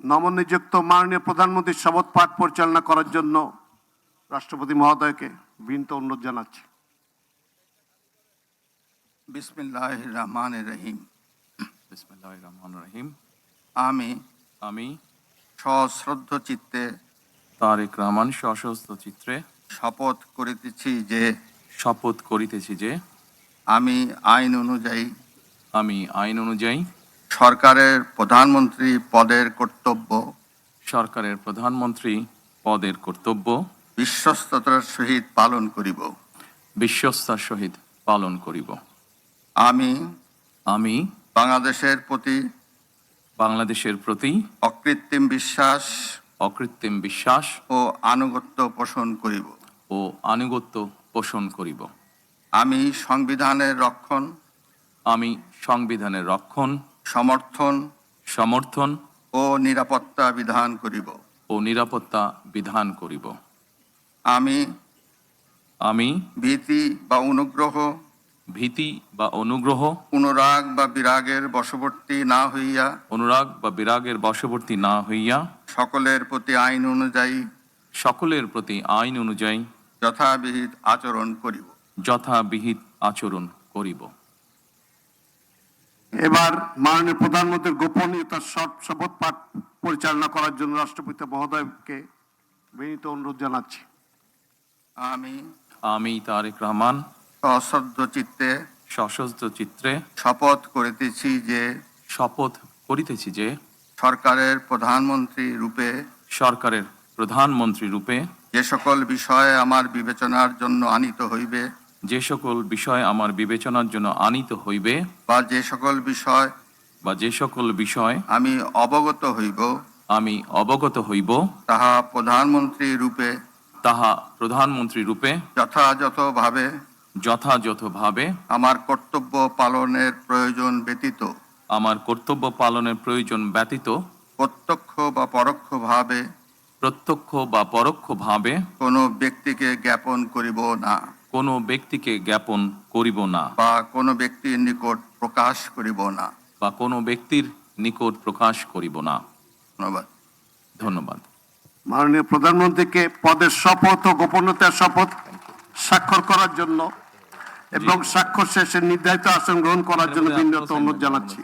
নবনিযুক্ত মাননীয় প্রধানমন্ত্রীর শপথ পাঠ পরিচালনা করার জন্য রাষ্ট্রপতি মহোদয়কে বিনীত অনুরোধ জানাচ্ছি। বিসমিল্লাহির রহমানির রহিম। বিসমিল্লাহির রহমানির রহিম। আমি সশ্রদ্ধ চিত্তে তারেক রহমান সশস্ত্র চিত্রে শপথ করিতেছি যে আমি আইন অনুযায়ী সরকারের প্রধানমন্ত্রী পদের কর্তব্য বিশ্বস্ততার সহিত পালন করিব। আমি বাংলাদেশের প্রতি অকৃত্রিম বিশ্বাস ও আনুগত্য পোষণ করিব। আমি সংবিধানের রক্ষণ সমর্থন ও নিরাপত্তা বিধান করিব। আমি ভীতি বা অনুগ্রহ অনুরাগ বা বিরাগের বশবর্তী না হইয়া সকলের প্রতি আইন অনুযায়ী যথাবিহিত আচরণ করিব। এবার মাননীয় প্রধানমন্ত্রীর গোপনীয়তার শপথ পাঠ পরিচালনা করার জন্য রাষ্ট্রপতি মহোদয়কে বিনীত অনুরোধ জানাচ্ছি। আমি তারেক রহমান সশস্ত্র চিত্রে শপথ করিতেছি যে সরকারের প্রধানমন্ত্রী রূপে যে সকল বিষয় আমার বিবেচনার জন্য আনিত হইবে বা যে সকল বিষয় আমি অবগত হইব তাহা প্রধানমন্ত্রী রূপে যথাযথভাবে আমার কর্তব্য পালনের প্রয়োজন ব্যতীত প্রত্যক্ষ বা পরোক্ষভাবে কোনো ব্যক্তিকে জ্ঞাপন করিব না বা কোনো ব্যক্তির নিকট প্রকাশ করিব না। ধন্যবাদ। মাননীয় প্রধানমন্ত্রীকে পদের শপথ ও গোপনীয়তার শপথ স্বাক্ষর করার জন্য এবং স্বাক্ষর শেষে নির্ধারিত আসন গ্রহণ করার জন্য বিনীত অনুরোধ জানাচ্ছি।